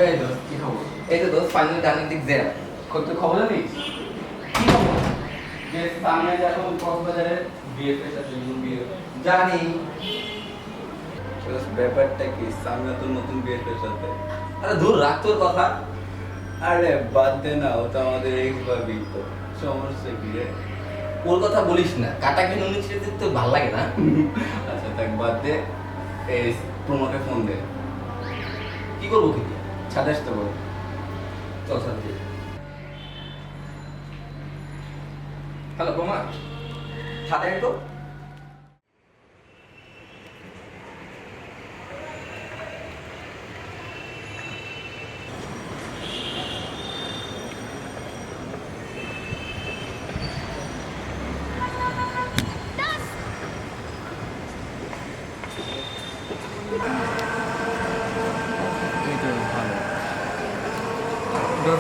এই দোস্ত কি খবর? এই তো দোস্ত ফাইনাল ডানের দিক জেরা। তুই খবর জানিস? কি খবর? যে সামনে যখন কক্সবাজারে বিয়ে ফেস্ট আছে, বিয়ে জানি। দোস্ত ব্যাপারটা কি, সামনে তো নতুন বিয়ে ফেস্ট আছে। আরে দূর রাখ তোর কথা। আরে বাদ দে না, ও তো আমাদের এক্স ভাবি, তো সমস্যা কি রে? ওর কথা বলিস না, কাটাকে নুনি ছিঁড়ে দিতে তো ভালো লাগে না। আচ্ছা তাক বাদ দে, এই প্রমোকে ফোন দে। কি করবো কি? ছাদে আসতে বল। চল সাথে। হ্যালো প্রমা, ছাদে আয় তো।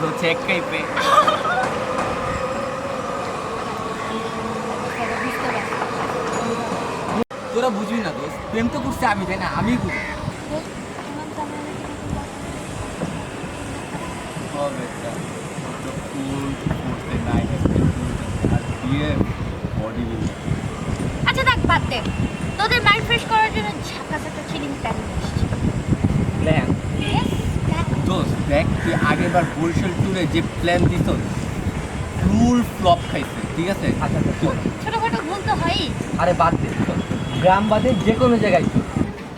दो चेक कहीं पे তোরা বুঝবি না দোস্ত, প্রেম তো করছে আমি, তাই না? আমি বুঝি আচ্ছা দেখ বাদ দে, তোদের মাইন্ড ফ্রেশ করার জন্য ঝাঁকা ঝাঁকা চিলিং প্ল্যান এসেছি। প্ল্যান। Yes, plan. দোস্ত দেখ, তুই আগেরবার বরিশাল ট্যুরে যে প্ল্যান দিত ফুল ফ্লপ খাইছে, ঠিক আছে? আচ্ছা ছোটখাটো ভুল তো হয়ই। আরে বাদ দে, গ্রাম বাদে যে কোনো জায়গায় চল।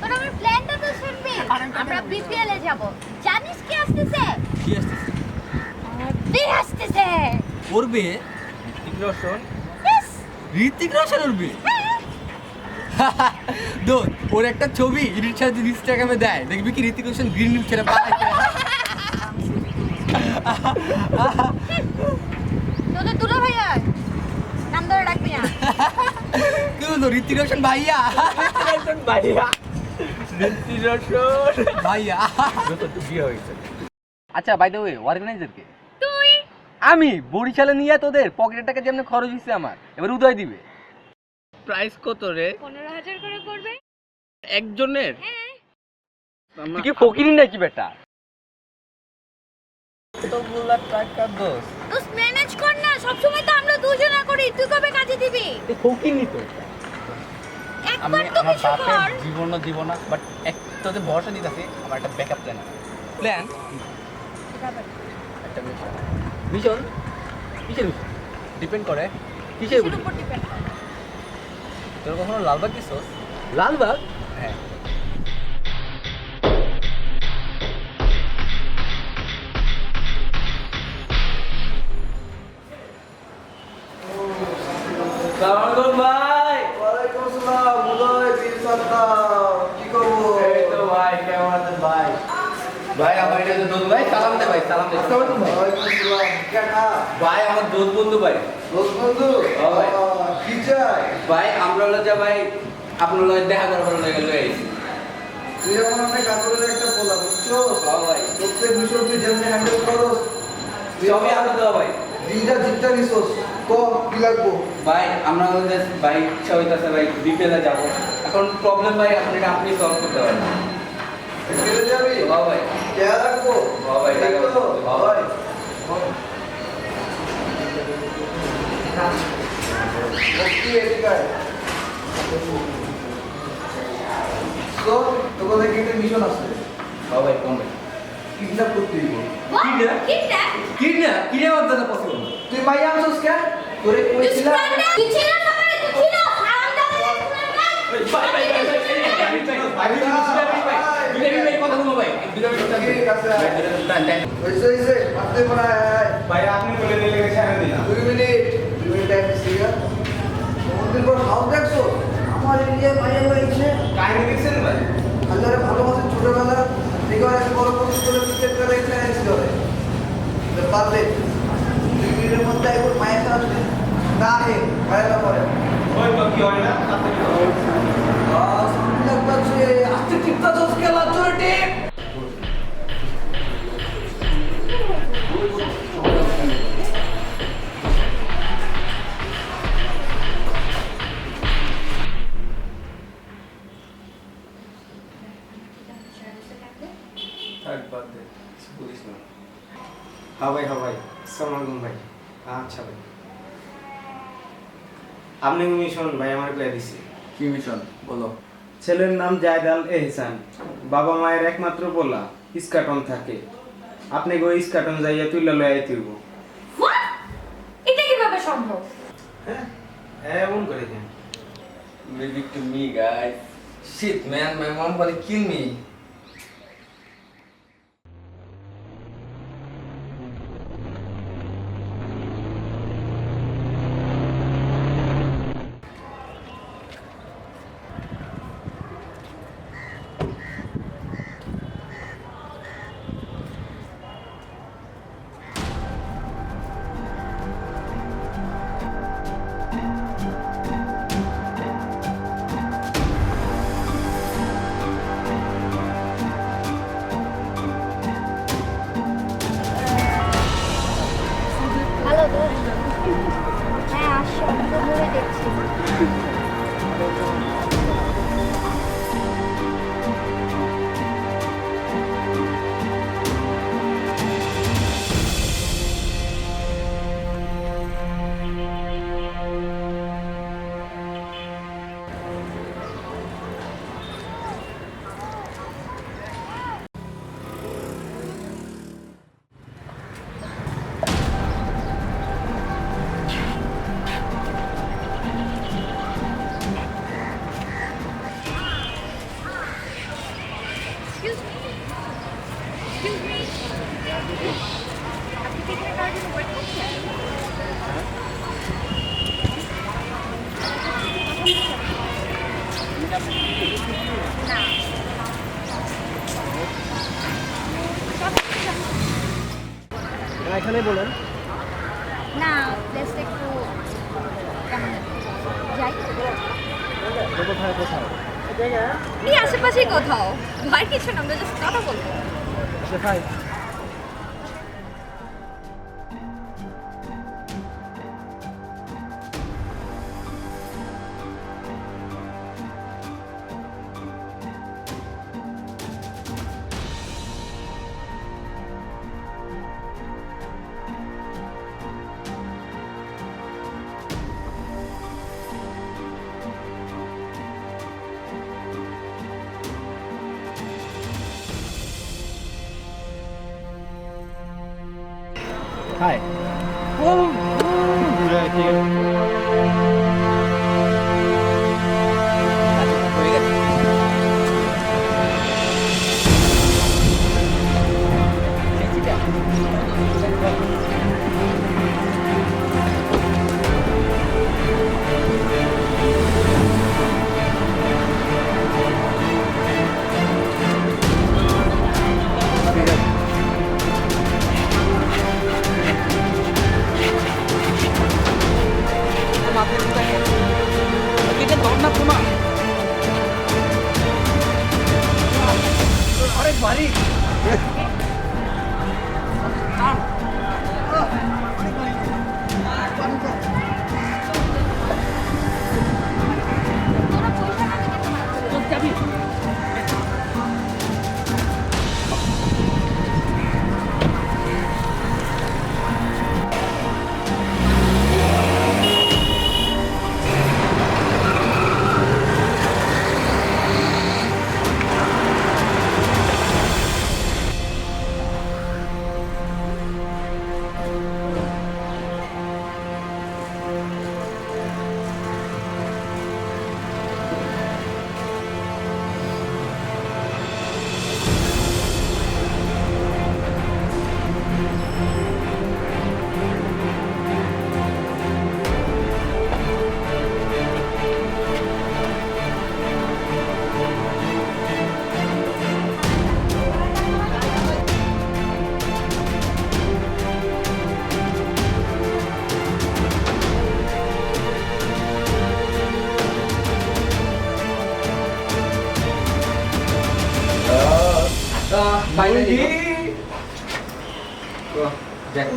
তোর আমার প্ল্যানটা তো শুনবি। আমরা বিপিএল এ যাব। জানিস কি আসতেছে? কি আসতেছে? বিয়ে আসতেছে। করবে ঋতিক রোশন। Yes. ঋতিক রোশন উঠবে? দোস্ত, ওর একটা ছবি ইনস্টাগ্রামে দেয়, দেখবি কি ঋতিক রোশন গ্রিন লিপ ছেড়ে পালাইছে। তোদের দুলা ভাইয়া নাম ধরে রাখবি না। কি বলতো, ঋতিক রোশন ভাইয়া? ভাইয়া। আচ্ছা বাই দ্য ওয়ে, অর্গানাইজার কে? তুই আমি। বরিশালে নিয়ে তোদের পকেটের টাকা যেমন খরচ হচ্ছে আমার, এবার উদয় দিবে। প্রাইস কত রে? 15,000 করে পড়বে। একজনের? হ্যাঁ। তুই কি ফকিরি নাকি বেটা? এতগুলা টাকা দোস্ত, তুই ম্যানেজ কর না, সব সময় তো আমরা দুজনা করি, তুই কবে কাজে দিবি? তুই ফকিরি তো। একবার তো কিছু কর। জীবনও দিব না, বাট এক তোদের ভরসা দিতেছি, আমার একটা ব্যাকআপ প্ল্যান আছে। প্ল্যান? একটা মিশন। মিশন? কিসের মিশন? ডিপেন্ড করে কিসের কিসের উপর। উপর ডিপেন্ড করে? তোর কখনো লালবাগ গেছিস? লালবাগ? হ্যাঁ। সালামালাইকুম ভাই। ওয়ালাইকুম আসসালাম, উদয় বীর সত্তার, কি খবর? এই তো ভাই, কেমন আছেন ভাই? ভাই আমার এটা দোস্ত ভাই, সালাম দে ভাই, সালাম দে। সালামালাইকুম ভাই। ওয়ালাইকুম আসসালাম, কেটা? ভাই আমার দোস্ত বন্ধু ভাই। দোস্ত বন্ধু? হ্যাঁ ভাই। কি চাই? ভাই আমরা হলো যে ভাই আপনার লগে দেখা করার লাগে লয়ে আইছি। তুই আমার অনেক আদরের একটা পোলা, বুঝছো? হ্যাঁ ভাই। প্রত্যেক বিষয় তুই যেমনি হ্যান্ডেল করস, সবই আলো দেওয়া ভাই। দিনটা জিতটা নিছোস। কম কি লাগবো? ভাই আমরা হচ্ছে ভাই ইচ্ছা হইতাছে ভাই বিকেলে যাব। এখন প্রবলেম ভাই আপনি সলভ করতে পারেন। কেটে যাবি? হ্যাঁ ভাই। কেয়া রাখবো? হ্যাঁ ভাই, টাকা এই তো, হ্যাঁ ভাই। মুক্তি এদিকে আয়। তো, তোর কাছে কি একটা মিশন আছে? হ্যাঁ ভাই, কম ভাই। কিডন্যাপ করতে দিব। কিডন্যাপ? কিডন্যাপ? কিডন্যাপ আমাদের পসিবল না। তুই মাইয়া আনছস কেন? তোরে তুই কইছিলাম স্টুডেন্ট তুই ছিল না মানে তুই ছিল হারাম দাদা স্টুডেন্ট। ভাই ভাই ভাই ভাই কথা বলবো ভাই। ঠিক আছে। হইছে মারতে পারা আয়। ভাই আপনি বলে দিলে ছেড়ে দিলাম 2 মিনিট টাইম দিছি। তোমাদের পর হাউ দেখছো? আমার এরিয়া মাইয়া হয়েছে। কাহিনী দেখছেন ভাই? আল্লাহরে ভালোবাসে ছোটবেলা থেকে এসে বড় কোর্স করে ক্রিকেট করে ফ্যান্স করে। বাদ দে। 2 মিনিটের মধ্যে একবার মায়ের সাথে আসবে। না হে মায়ের পরে। ওই তো কি হয় না তাতে কি হয়? লাগছে আস্তে টিপটা দোস খেলা চলে টিপ। থাক বাদ দে। হ্যাঁ ভাই আসসালামু আলাইকুম ভাই। আচ্ছা ভাই আপনি মিশন ভাই আমার কয়ে দিছি। কি মিশন বলো? ছেলের নাম জায়দ আল এহসান, বাবা মায়ের একমাত্র পোলা, ইস্কাটন থাকে। আপনি গো ইস্কাটন যাইয়া তুইলা লইয়া তুইব। হোয়াট? এটা কিভাবে সম্ভব? হ্যাঁ এমন করে কেন? Leave it to me, guys. Shit, man, my mom gonna kill me. Hello দোস্ত। হ্যাঁ আসো, তো ঘুরে দেখছি। Excuse me. Excuse me. আপনি কি এখানে কারোর জন্য ওয়েট করছেন? না। এখানে বলেন। না, প্লেসটা একটু কেমন জানি। যাই? কোথায়? এই আশেপাশেই কোথাও। ভয় কিছু না, আমরা জাস্ট কথা বলবো। কোথায়? হাই হয়ে গেছে। তোরা পয়সা না দিলে তো মারতে হবে। Finally. Jack.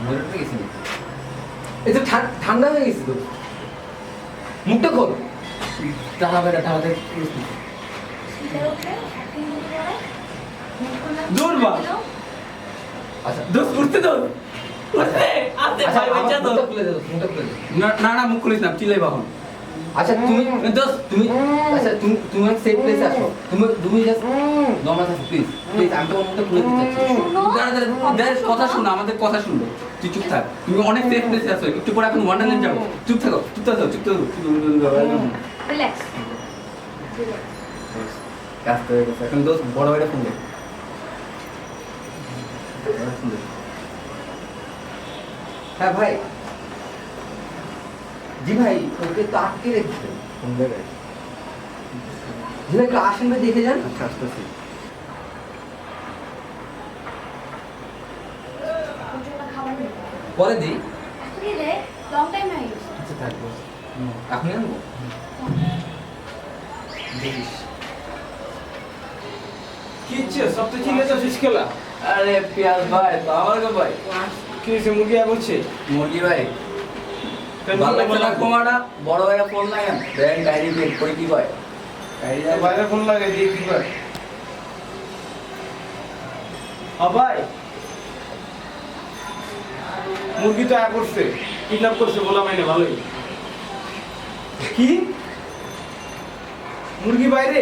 মরে তো গেছি নাকি? এই তো ঠান্ডা হয়ে গেছে তো। মুখটা খোল। টাকা বেটা টাকা দে। উঠে উঠে 1 মিনিট পরে দূর বা। আচ্ছা দোস্ত উঠতে দোস্ত উঠতে আস্তে আচ্ছা, ভাই বাচ্চা তো মুখটা খুলে দে, মুখটা খুলে দে। না মুখ খুলিস না চিল্লাই বাহন আচ্ছা তুমি দোস্ত তুমি আচ্ছা তুমি সেফ প্লেসে আসো তুমি জাস্ট নরমাল থাকো প্লিজ আমি তোমার মুখটা খুলে দিতে চাচ্ছি শুনো, কথা শুনো আমাদের কথা শুনলো তুই চুপ থাক তুমি অনেক সেফ প্লেসে আছো একটু পরে এখন ওয়ান্ডারল্যান্ড যাবো চুপ থাকো রিল্যাক্স। কাজ হয়ে গেছে এখন দোস্ত বড় ভাইটা ফোন দে হ্যাঁ ভাই জি ভাই ওকে তো আটকে রেখেছে কোন জায়গায় জি ভাই একটু আসেন ভাই দেখে যান আচ্ছা আসতেছি পরে দিই লং টাইম হয়ে গেছে। আচ্ছা থাকবো আপনি আনবো দেখিস কি ইচ্ছে সব তো ঠিক আছে ফিসকেলা আরে পিয়াজ ভাই তো আমার গো ভাই কি হয়েছে মুরগি বলছে মুরগি ভাই ভালো লাগছে না কোমাটা বড় ভাইয়া ফোন লাগান ব্যাংক ডায়েরি বের করে কি কয় ডায়েরি বাইরে ফোন লাগে দিয়ে কি করে ভাই মুরগি তো আয়া করছে কিডন্যাপ করছে বলা মাইনে ভালোই কি মুরগি বাইরে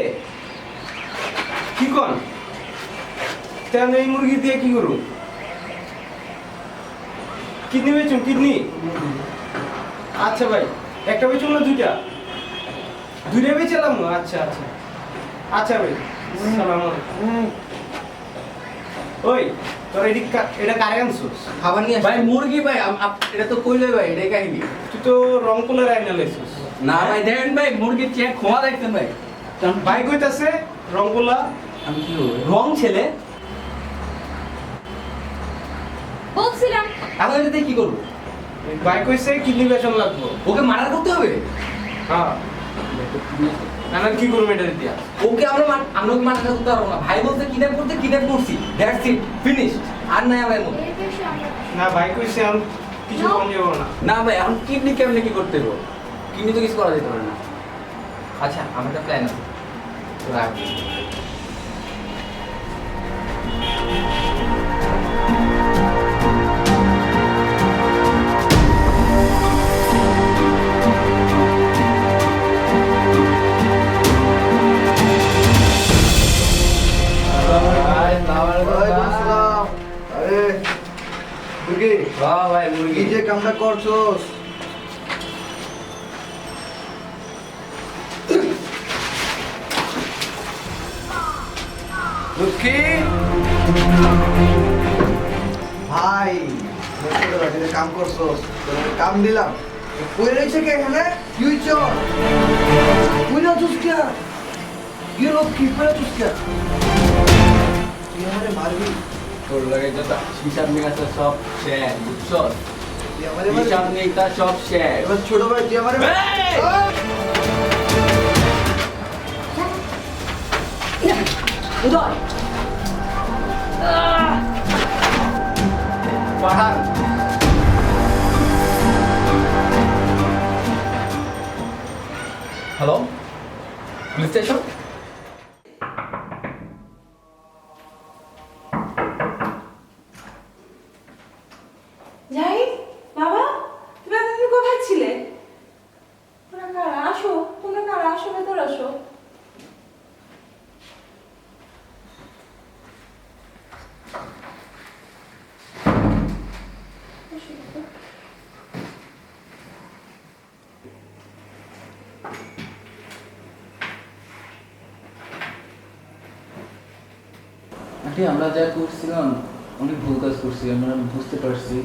কি কন তেন এই মুরগি দিয়ে কি করু কিডনি বেচুন কিডনি আচ্ছা ভাই একটা বেচুন না দুইটা দুইটা বেচলাম আচ্ছা আচ্ছা আচ্ছা ভাই সালাম আলাইকুম ওই তোর এটা কারে আনছস খাবার নিয়ে ভাই মুরগি ভাই এটা তো কইলে ভাই এটাই কাহিনী তুই তো রংপুরের আইনা লাইছস না ভাই দেখেন ভাই মুরগির চেয়ে খোয়া দেখছেন ভাই ভাই কইতাছে রংপুলা আমি কি রং ছেলে বলছিলাম এখন এটা দিয়ে কি করবো ভাই কইছে কিডনি বেচন লাগবো ওকে মার্ডার করতে হবে হ্যাঁ নানান কি করবে এটা দিয়া ওকে আমরা ওকে মার্ডার করতে পারবো না ভাই বলতে কিডন্যাপ করছি দ্যাটস ইট ফিনিশ আর নাই আমার মধ্যে এর বেশি আমরা না ভাই কইছে আমি কিছু No. কম যাবো না না ভাই এখন কিডনি কেমনে কি করতে হবে কিডনি তো কিছু করা যেতে পারে না আচ্ছা আমার একটা প্ল্যান আছে রাখ ওয়ালাইকুম আসসালাম। আরে মুরগি ভাই কি মুরগি যে কামটা করছস লক্ষ্মী ভাই বুঝতে পারছি যে কাম করছস তোর কাম দিলাম কই রয়েছে কে এখানে কি চল কই না চুস্কিয়া কি লক্ষ্মী কই না চুস্কিয়া তুই আমারে মারবি তোর লাগে যত হিসাব নিকাশ সব শেয়ার বুঝছো তুই আমারে মারবি হিসাব নিকাশ সব শেয়ার এবার ছোট ভাই তুই আমারে এই! উদয় পাঠান হ্যালো পুলিশ স্টেশন যাই বাবা তুমি এতদিন কোথায় ছিলে তোমরা কারা আসো ভেতর আসো আন্টি আমরা যা করছিলাম অনেক ভুল কাজ করছি আমরা বুঝতে পারছি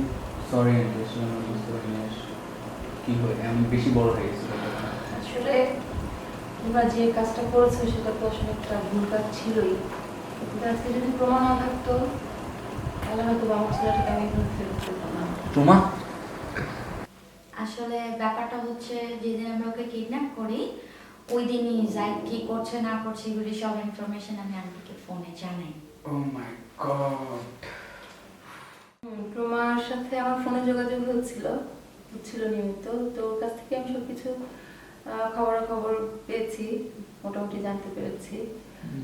সরি আন্টি আসলে আমরা বুঝতে পারিনি কি হয় আমি বেশি বড় হয়ে গেছি আসলে তোমরা যে কাজটা করেছো সেটা তো আসলে একটা ভুল কাজ ছিলই কিন্তু আজকে যদি প্রমাণ না থাকতো তাহলে হয়তো আমার ছেলেটাকে আমি এখানে ফেরত পেতাম না তোমা আসলে ব্যাপারটা হচ্ছে যেদিন আমরা ওকে কিডন্যাপ করি ওই দিনই যাই কি করছে না করছে এগুলি সব ইনফরমেশন আমি আন্টিকে ফোনে জানাই। ও মাই গড তোমার সাথে আমার ফোনে যোগাযোগ হচ্ছিল নিয়মিত তো ওর কাছ থেকে আমি সবকিছু খবরাখবর পেয়েছি মোটামুটি জানতে পেরেছি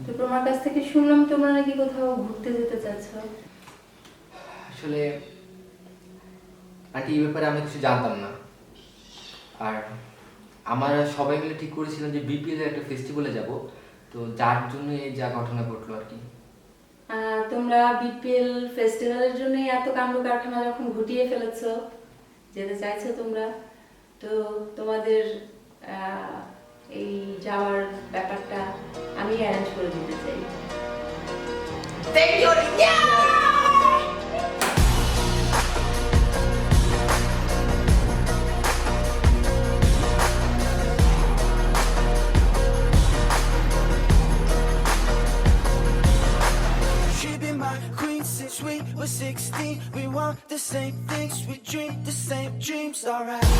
তো তোমার কাছ থেকে শুনলাম তোমরা নাকি কোথাও ঘুরতে যেতে চাচ্ছ। আসলে আন্টি এই ব্যাপারে আমি কিছু জানতাম না, আর আমরা সবাই মিলে ঠিক করেছিলাম যে বিপিএল এর একটা ফেস্টিভ্যালে যাব, তো যার জন্য এই যা ঘটনা ঘটলো আর কি। তোমরা বিপিএল ফেস্টিভ্যালের জন্য এত কাণ্ড কারখানা যখন ঘটিয়ে ফেলেছো, যেতে চাইছো তোমরা, তো তোমাদের এই যাওয়ার ব্যাপারটা আমি অ্যারেঞ্জ করে দিতে চাই। She be my queen since we were 16. We want the same things, we dream the same dreams. Alright.